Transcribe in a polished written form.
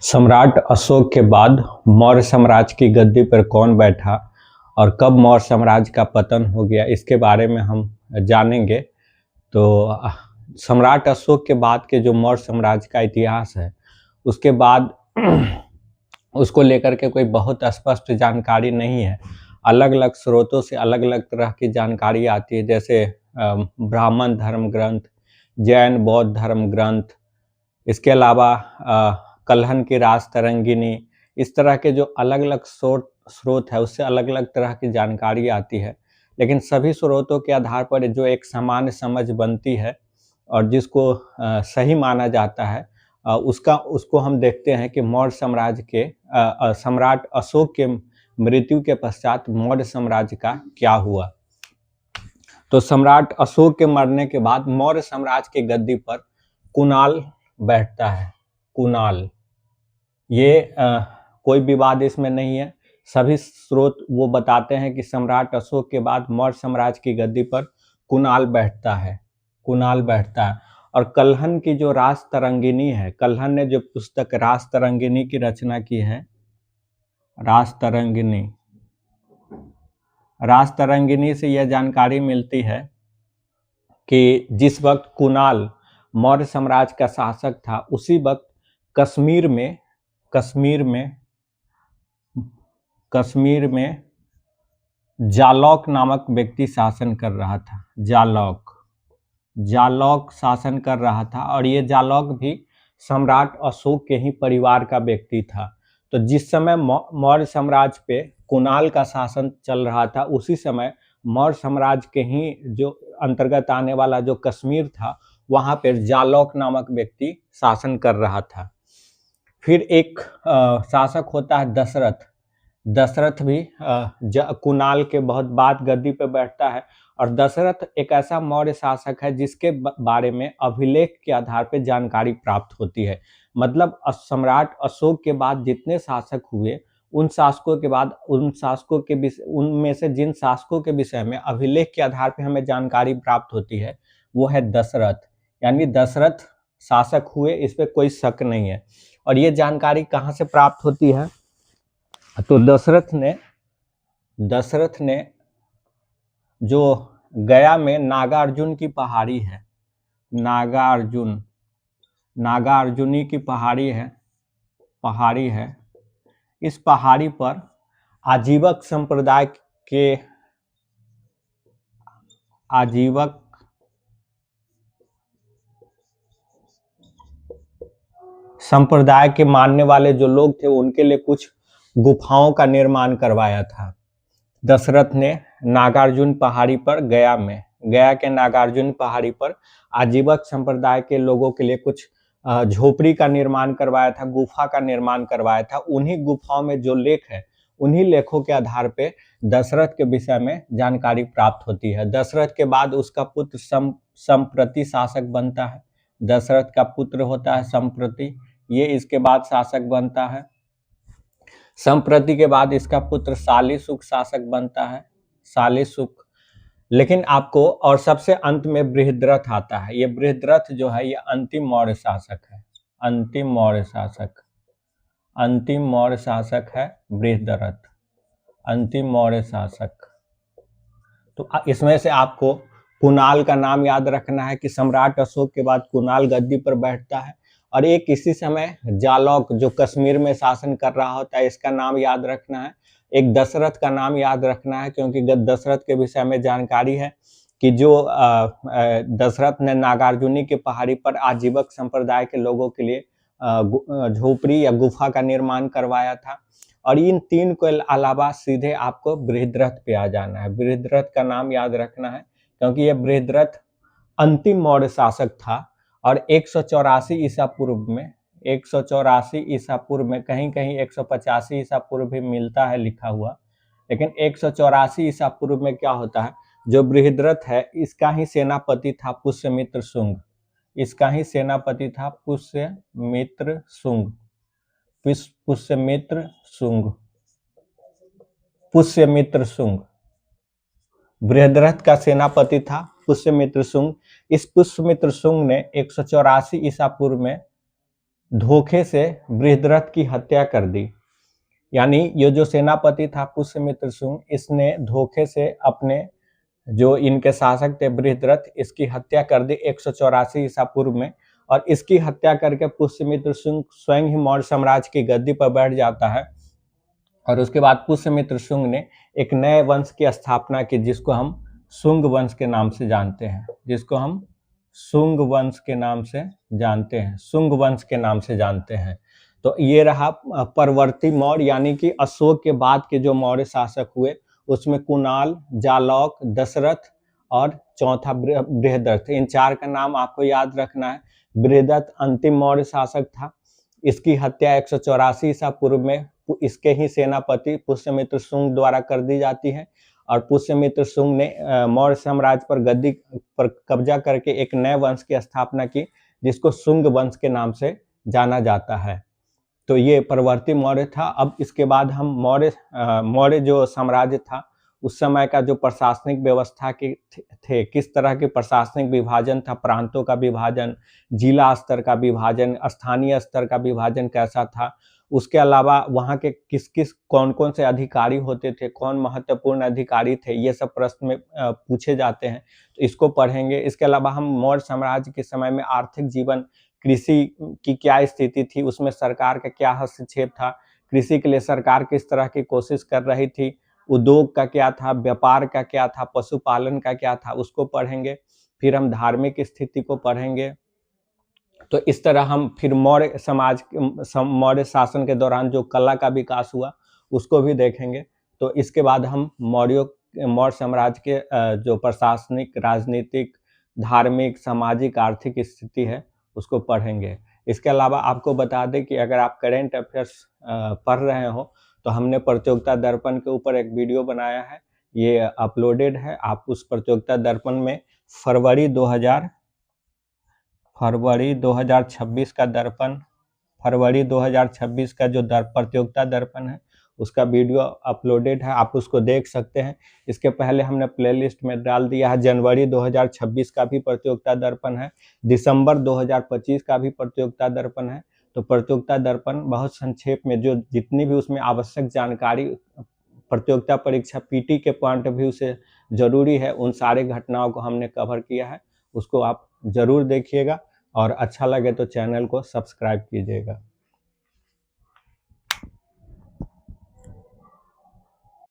सम्राट अशोक के बाद मौर्य साम्राज्य की गद्दी पर कौन बैठा और कब मौर्य साम्राज्य का पतन हो गया, इसके बारे में हम जानेंगे। तो सम्राट अशोक के बाद के जो मौर्य साम्राज्य का इतिहास है उसके बाद उसको लेकर के कोई बहुत स्पष्ट जानकारी नहीं है। अलग अलग स्रोतों से अलग अलग तरह की जानकारी आती है, जैसे ब्राह्मण धर्म ग्रंथ, जैन बौद्ध धर्म ग्रंथ, इसके अलावा कल्हन की राज तरंगिनी, इस तरह के जो अलग अलग स्रोत है उससे अलग अलग तरह की जानकारी आती है। लेकिन सभी स्रोतों के आधार पर जो एक सामान्य समझ बनती है और जिसको सही माना जाता है, उसको हम देखते हैं कि मौर्य साम्राज्य के सम्राट अशोक के मृत्यु के पश्चात मौर्य साम्राज्य का क्या हुआ। तो सम्राट अशोक के मरने के बाद मौर्य साम्राज्य की गद्दी पर कुणाल बैठता है। कुणाल, ये कोई विवाद इसमें नहीं है। सभी स्रोत वो बताते हैं कि सम्राट अशोक के बाद मौर्य साम्राज्य की गद्दी पर कुणाल बैठता है। कुणाल बैठता है। और कल्हन की जो राज तरंगिनी है, कल्हन ने जो पुस्तक राज तरंगिनी की रचना की है, राज तरंगिनी, राज तरंगिनी से यह जानकारी मिलती है कि जिस वक्त कुणाल मौर्य साम्राज्य का शासक था उसी वक्त कश्मीर में जालौक नामक व्यक्ति शासन कर रहा था। जालौक शासन कर रहा था और ये जालौक भी सम्राट अशोक के ही परिवार का व्यक्ति था। तो जिस समय मौर्य साम्राज्य पे कुणाल का शासन चल रहा था उसी समय मौर्य साम्राज्य के ही जो अंतर्गत आने वाला जो कश्मीर था वहां पर जालौक नामक व्यक्ति शासन कर रहा था। फिर एक शासक होता है दशरथ। दशरथ भी कुणाल के बहुत बाद गद्दी पर बैठता है। और दशरथ एक ऐसा मौर्य शासक है जिसके बारे में अभिलेख के आधार पर जानकारी प्राप्त होती है। मतलब सम्राट अशोक के बाद जितने शासक हुए उन शासकों के बाद उनमें से जिन शासकों के विषय में अभिलेख के आधार पर हमें जानकारी प्राप्त होती है वो है दशरथ। यानी दशरथ शासक हुए, इस पर कोई शक नहीं है। और ये जानकारी कहाँ से प्राप्त होती है? तो दशरथ ने जो गया में नागार्जुन की पहाड़ी है, नागार्जुनी की पहाड़ी है, इस पहाड़ी पर आजीवक संप्रदाय के मानने वाले जो लोग थे उनके लिए कुछ गुफाओं का निर्माण करवाया था। दशरथ ने नागार्जुन पहाड़ी पर गया के नागार्जुन पहाड़ी पर आजीवक संप्रदाय के लोगों के लिए कुछ झोपड़ी का निर्माण करवाया था, गुफा का निर्माण करवाया था। उन्हीं गुफाओं में जो लेख है उन्हीं लेखों के आधार पे दशरथ के विषय में जानकारी प्राप्त होती है। दशरथ के बाद उसका पुत्र संप्रति शासक बनता है। दशरथ का पुत्र होता है संप्रति, ये इसके बाद शासक बनता है। संप्रति के बाद इसका पुत्र शालीसुख शासक बनता है, शालीसुख। लेकिन आपको और सबसे अंत में बृहद्रथ आता है। ये बृहद्रथ जो है ये अंतिम मौर्य शासक है। अंतिम मौर्य शासक है बृहद्रथ, अंतिम मौर्य शासक। तो इसमें से आपको कुणाल का नाम याद रखना है कि सम्राट अशोक के बाद कुणाल गद्दी पर बैठता है। और एक इसी समय जालौक जो कश्मीर में शासन कर रहा होता है, इसका नाम याद रखना है। एक दशरथ का नाम याद रखना है, क्योंकि दशरथ के विषय में जानकारी है कि जो दशरथ ने नागार्जुनी की पहाड़ी पर आजीवक संप्रदाय के लोगों के लिए झोपड़ी या गुफा का निर्माण करवाया था। और इन तीन के अलावा सीधे आपको बृहद्रथ पे आ जाना है। बृहद्रथ का नाम याद रखना है क्योंकि यह बृहद्रथ अंतिम मौर्य शासक था। और 184 ईसा पूर्व में, 184 ईसा पूर्व में, कहीं कहीं 185 ईसा पूर्व भी मिलता है लिखा हुआ, लेकिन 184 ईसा पूर्व में क्या होता है, जो बृहद्रथ है इसका ही सेनापति था पुष्यमित्र शुंग। इसका ही सेनापति था पुष्यमित्र शुंग। बृहद्रथ का सेनापति था पुष्यमित्र शुंग। इस पुष्यमित्र शुंग ने 184 ईसा पूर्व में धोखे से बृहद्रथ की हत्या कर दी। यानी ये जो सेनापति था पुष्यमित्र शुंग, इसने धोखे से अपने जो इनके शासक थे बृहद्रथ, इसकी हत्या कर दी 184 ईसा पूर्व में। और इसकी हत्या करके पुष्यमित्र शुंग स्वयं ही मौर्य साम्राज्य की गद्दी पर बैठ जाता है। और उसके बाद पुष्यमित्र शुंग ने एक नए वंश की स्थापना की, जिसको हम शुंग वंश के नाम से जानते हैं, जिसको हम शुंग वंश के नाम से जानते हैं, शुंग वंश के नाम से जानते हैं। तो ये रहा परवर्ती मौर्य, यानी कि अशोक के बाद के जो मौर्य शासक हुए, उसमें कुणाल, जालौक, दशरथ और चौथा बृहद्रथ। इन चार का नाम आपको याद रखना है। बृहद्रथ अंतिम मौर्य शासक था। इसकी हत्या 184 ईसा पूर्व में इसके ही सेनापति पुष्यमित्र शुंग द्वारा कर दी जाती है। और पुष्यमित्र शुंग ने मौर्य साम्राज्य पर गद्दी पर कब्जा करके एक नए वंश की स्थापना की, जिसको शुंग वंश के नाम से जाना जाता है। तो ये परवर्ती मौर्य था। अब इसके बाद हम मौर्य जो साम्राज्य था, उस समय का जो प्रशासनिक व्यवस्था के थे, किस तरह के प्रशासनिक विभाजन था, प्रांतों का विभाजन, जिला स्तर का विभाजन, स्थानीय स्तर का विभाजन कैसा था, उसके अलावा वहाँ के किस किस कौन कौन से अधिकारी होते थे, कौन महत्वपूर्ण अधिकारी थे, ये सब प्रश्न में पूछे जाते हैं। तो इसको पढ़ेंगे। इसके अलावा हम मौर्य साम्राज्य के समय में आर्थिक जीवन, कृषि की क्या स्थिति थी, उसमें सरकार का क्या हस्तक्षेप था, कृषि के लिए सरकार किस तरह की कोशिश कर रही थी, उद्योग का क्या था, व्यापार का क्या था, पशुपालन का क्या था, उसको पढ़ेंगे। फिर हम धार्मिक स्थिति को पढ़ेंगे। तो इस तरह हम फिर मौर्य शासन के दौरान जो कला का विकास हुआ, उसको भी देखेंगे। तो इसके बाद हम मौर्य साम्राज्य के जो प्रशासनिक, राजनीतिक, धार्मिक, सामाजिक, आर्थिक स्थिति है, उसको पढ़ेंगे। इसके अलावा आपको बता दें कि अगर आप करेंट अफेयर्स पढ़ रहे हो, तो हमने प्रतियोगिता दर्पण के ऊपर एक वीडियो बनाया है, ये अपलोडेड है। आप उस प्रतियोगिता दर्पण में फरवरी 2026 का दर्पण, फरवरी 2026 का जो प्रतियोगिता दर्पण है, उसका वीडियो अपलोडेड है, आप उसको देख सकते हैं। इसके पहले हमने प्लेलिस्ट में डाल दिया है। जनवरी 2026 का भी प्रतियोगिता दर्पण है, दिसंबर 2025 का भी प्रतियोगिता दर्पण है। तो प्रतियोगिता दर्पण बहुत संक्षेप में जो जितनी भी उसमें आवश्यक जानकारी प्रतियोगिता परीक्षा पीटी के पॉइंट ऑफ व्यू से जरूरी है, उन सारे घटनाओं को हमने कवर किया है। उसको आप जरूर देखिएगा और अच्छा लगे तो चैनल को सब्सक्राइब कीजिएगा।